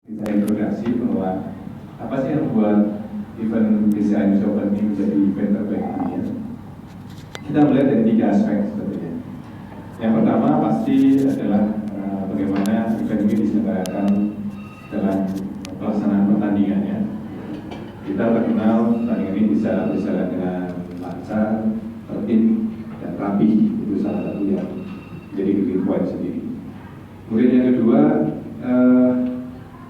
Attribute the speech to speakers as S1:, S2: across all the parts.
S1: Saya introduksi bahwa apa sih yang membuat event BCI Indonesia Open ini menjadi event terbaik dunia. Kita melihat dari 3 aspek sebetulnya. Yang pertama pasti adalah bagaimana event ini diselenggarakan dalam pelaksanaan pertandingannya. Kita terkenal pertandingan ini bisa berjalan dengan lancar, tertib, dan rapi. Itu salah satu yang jadi key point sendiri. Kemudian yang kedua,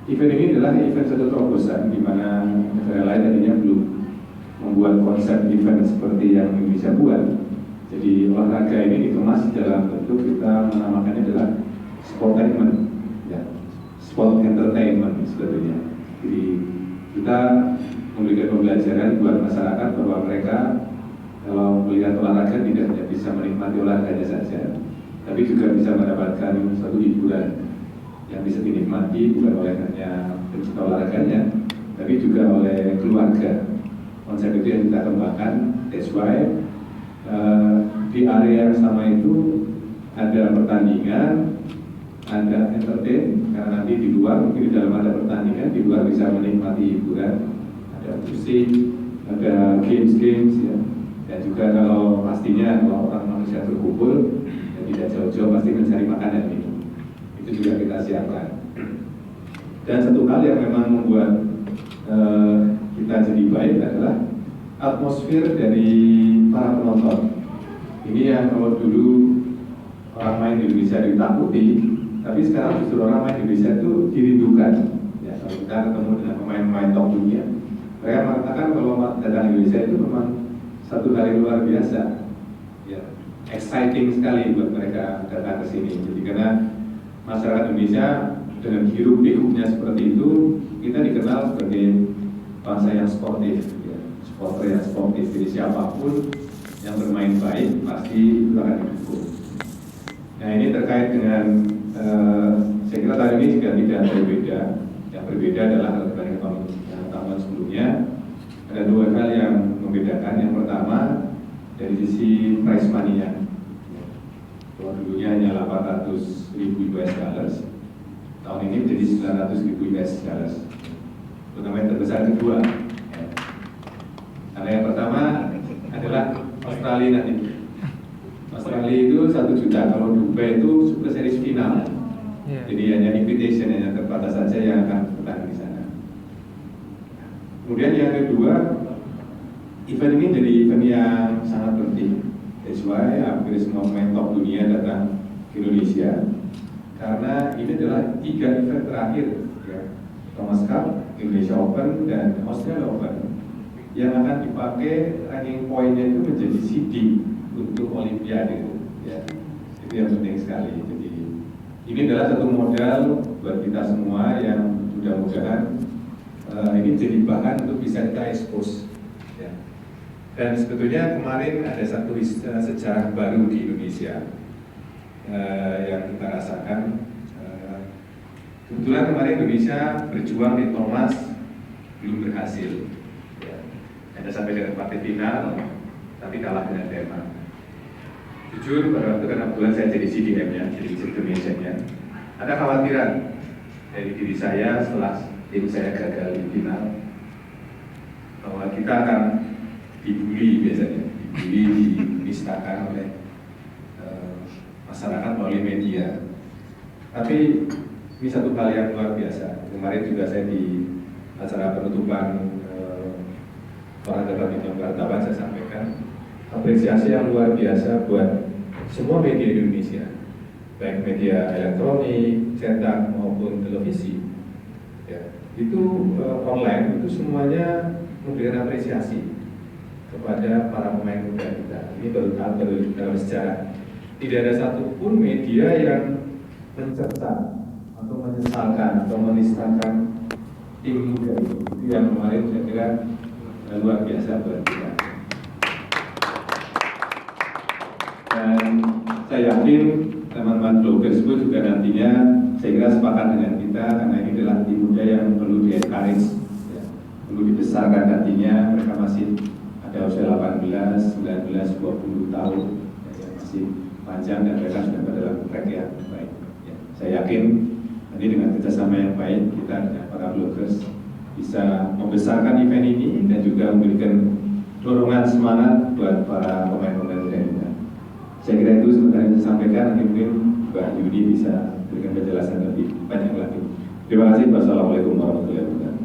S1: event ini adalah event satu terobosan di mana negara lain tadinya belum membuat konsep event seperti yang Indonesia buat. Jadi olahraga ini dikemas dalam bentuk kita menamakannya adalah sportainment, ya, sport entertainment sebetulnya. Jadi kita memberikan pembelajaran buat masyarakat bahwa mereka kalau melihat olahraga tidak hanya bisa menikmati olahraganya saja, tapi juga bisa mendapatkan suatu hiburan yang bisa dinikmati bukan oleh hanya pencipta olahraganya, tapi juga oleh keluarga. Konsep itu yang kita kembangkan. That's why di area yang sama itu ada pertandingan, ada entertain, karena nanti di luar mungkin di dalam ada pertandingan, di luar bisa menikmati hiburan, ada musik, ada games ya. Dan juga kalau pastinya kalau orang manusia berkumpul dan tidak jauh-jauh pasti mencari makanan ini. Itu juga kita siapkan. Dan satu hal yang memang membuat kita jadi baik adalah atmosfer dari para penonton. Ini yang kalau dulu orang main di Indonesia ditakuti, tapi sekarang justru orang main di Indonesia itu dirindukan. Ya, kalau kita ketemu dengan pemain-pemain top dunia, mereka mengatakan kalau datang Indonesia itu memang satu hal yang luar biasa. Ya, exciting sekali buat mereka datang ke sini. Jadi karena masyarakat Indonesia dengan hiruk pikuknya seperti itu, kita dikenal sebagai bangsa yang sportif, ya. Supporter yang sportif. Jadi siapapun yang bermain baik pasti itu akan didukung. Nah ini terkait dengan saya kira tahun ini juga tidak berbeda. Yang berbeda adalah dibanding tahun sebelumnya ada 2 hal yang membedakan. Yang pertama dari sisi prize money-nya. Kalau dulunya hanya 800.000 US dollars, tahun ini menjadi 900.000 US dollars. Turnamen terbesar kedua. Ya. Karena yang pertama adalah Australia nanti. Australia itu 1 juta, kalau Dubai itu Super Series final. Jadi hanya invitation, hanya terbatas saja yang akan bertanding di sana. Kemudian yang kedua, event ini jadi event yang sangat penting. That's why hampir semua pemain top dunia datang ke Indonesia karena ini adalah 3 event terakhir, ya, Thomas Cup, Indonesia Open, dan Australia Open yang akan dipakai ranking poinnya itu menjadi seeding untuk Olimpiade, ya. Itu yang penting sekali. Jadi ini adalah satu modal buat kita semua yang mudah-mudahan ini jadi bahan untuk bisa kita expose. Ya. Dan sebetulnya kemarin ada satu sejarah baru di Indonesia yang kita rasakan. Kebetulan kemarin Indonesia berjuang di Thomas belum berhasil. Ya. Hanya sampai dengan partai final, tapi kalah dengan Denmark. Jujur pada waktu karena kebetulan saya jadi CDM-nya, jadi Indonesianya, ada khawatiran dari diri saya setelah tim saya gagal di final bahwa kita akan dibully biasanya, dinistakan oleh masyarakat melalui media. Tapi ini satu hal yang luar biasa. Kemarin juga saya di acara penutupan olahraga badminton wartawan saya sampaikan apresiasi yang luar biasa buat semua media di Indonesia, baik media elektronik, cetak maupun televisi. Ya, itu online itu semuanya memberikan apresiasi kepada para pemain muda kita. Ini baru dalam sejarah. Tidak ada satupun media yang mencerca atau menyesalkan atau menistakan tim muda itu. Itu yang kemarin saya kira luar biasa buat kita. Dan saya yakin teman-teman bloggers pun juga nantinya saya kira sepakat dengan kita karena ini adalah tim muda yang perlu di-encourage, ya, perlu dibesarkan nantinya. Mereka masih ada usia 18, 19, 20 tahun, ya, masih panjang dan mereka sudah dalam track yang baik. Ya, saya yakin Ini dengan kerjasama yang baik kita dengan para bloggers bisa membesarkan event ini dan juga memberikan dorongan semangat buat para pemain-pemain lainnya. Saya kira itu sebenarnya yang saya sampaikan. Nanti mungkin Mbak Yudi bisa berikan penjelasan lebih banyak lagi. Terima kasih. Wassalamualaikum warahmatullahi wabarakatuh.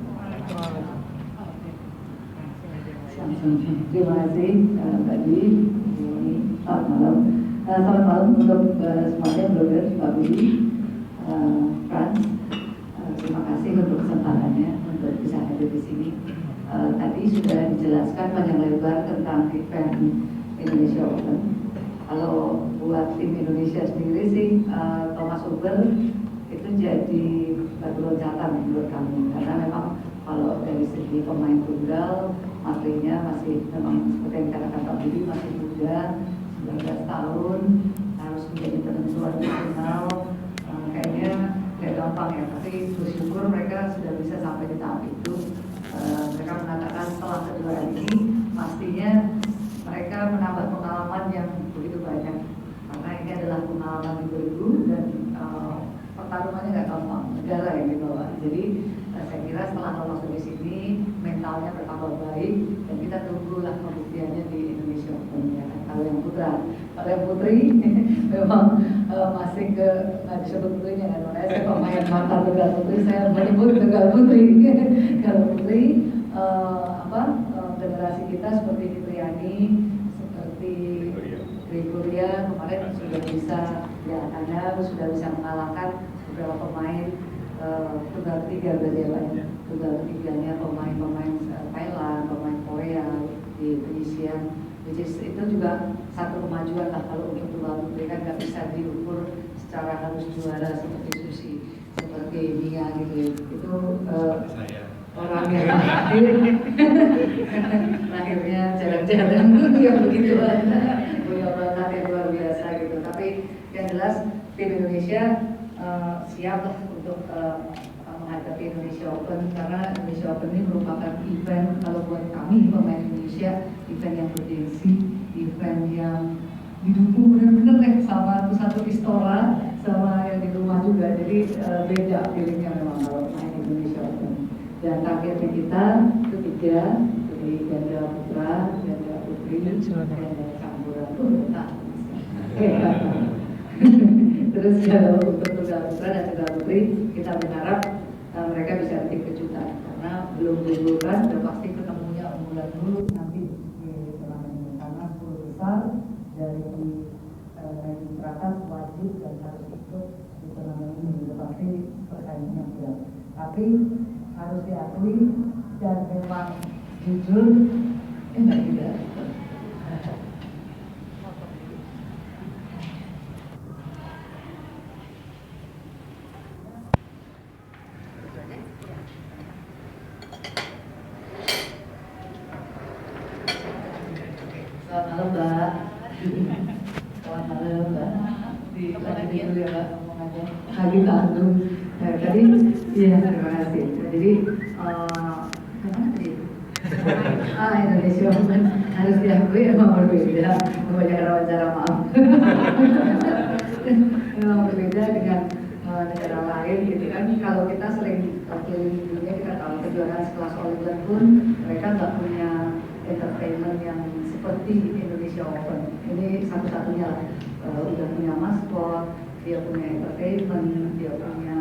S2: Terima kasih tadi. Selamat malam. Selamat malam untuk semuanya, blogger, Pak Budi, Frans. Terima kasih untuk kesempatannya untuk bisa hadir di sini. Tadi sudah dijelaskan panjang lebar tentang event Indonesia Open. Kalau buat tim Indonesia sendiri sih, Thomas Uber itu jadi batu loncatan menurut kami, karena memang kalau dari segi pemain tunggal materinya masih memang seperti yang dikatakan Pak Budi, masih muda, 19 tahun, harus menjadi penentuan nasional. Kayaknya tidak gampang ya, tapi bersyukur mereka sudah bisa sampai di tahap itu. Mereka mengatakan setelah kejuaraan ini pastinya mereka menambah pengalaman yang begitu banyak, karena ini adalah pengalaman di bergu dan pertarungannya nggak gampang, negara yang dibawa. Jadi saya kira setelah lolos dari sini mentalnya bertambah baik dan kita tunggulah pembuktiannya di Indonesia Open ya. Kalau yang putra, kalau yang putri memang masih ke nggak disebut putrinya kan, saya pemain mantan tunggal putri, saya menyebut tunggal putri. Kalau putri generasi kita seperti Fitriani, seperti Gregoria kemarin sudah bisa ya, Anda sudah bisa mengalahkan beberapa pemain tunggal ketiga berarti ya Pak. Tunggal ketiganya pemain-pemain Thailand, pemain Korea di penyisian, itu juga satu kemajuan lah. Kalau untuk tunggal putri kan nggak bisa diukur secara harus juara seperti Susi, seperti Mia gitu. Itu orang yang lahirnya jarang-jarang yang begitu punya bakat yang luar biasa gitu. Tapi yang jelas tim Indonesia siap lah untuk menghadapi Indonesia Open, karena Indonesia Open ini merupakan event, kalau buat kami pemain Indonesia, event yang bergengsi, event yang didukung benar-benar sama satu Istora sama yang di rumah juga. Jadi beda feelingnya memang kalau main Indonesia Open. Dan targetnya kita itu 3, jadi ganda putra, ganda putri, ganda campuran tuh benar. Terus kalau untuk tunggal putra dan tunggal putri, kita berharap mereka bisa bikin kejutan, karena belum diunggulkan, sudah pasti ketemunya unggulan dulu nanti di turnamen ini, karena 10 besar dari ranking teratas wajib dan harus ikut di turnamen ini, sudah pasti persaingannya berat. Tapi harus diakui dan memang jujur, enggak tidak. Selamat malam Mbak. Selamat malam Mbak. Dilanjutin dulu ya Mbak ngomongannya. Lagi tanggung. Tadi, iya terima kasih. Jadi, kemana tadi? Indonesia Open harus diakui emang berbeda. Kebanyakan wawancara, maaf. Memang berbeda dengan negara lain gitu kan. Kalau kita sering keliling dunia, kita tahu kejuaraan sekelas Olimpiade pun mereka nggak punya entertainment yang seperti Indonesia Open. Ini satu-satunya lah. Udah punya maskot, dia punya entertainment, dia punya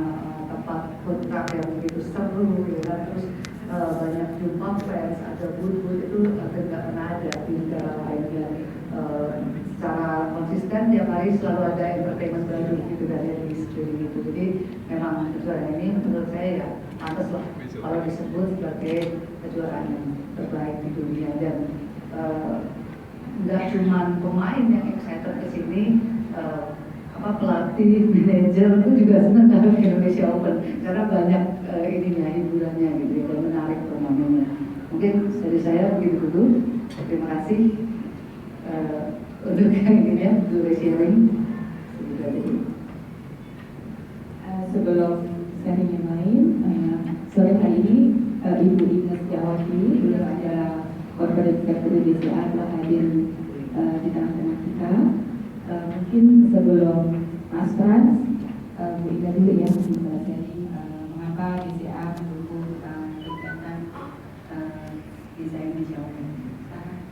S2: tempat food truck yang begitu seru gitu kan. Terus banyak jumpa fans, ada booth-booth, itu nggak pernah ada di negara lain ya. Secara konsisten tiap hari selalu ada entertainment baru gitu kan ya di sekeliling itu. Jadi memang kejuaraan ini menurut saya ya pantas lah kalau disebut sebagai kejuaraan yang terbaik di dunia. Dan nggak cuma pemain yang excited ke sini, pelatih, manajer itu juga senang datang ke Indonesia Open karena banyak ininya, hiburannya gitu dan menarik turnamennya. Mungkin dari saya begitu dulu. Terima kasih untuk ininya, untuk sharing.
S3: Sebelum sharing yang lain, sore hari ini Ibu Ines Jawati, beliau adalah Corporate Secretary DCA, telah hadir di tengah-tengah kita. Mungkin sebelum Mas Frans Bu Ida dulu ya bisa sharing mengapa BCA mendukung kegiatan Desa Indonesia Open. Silakan.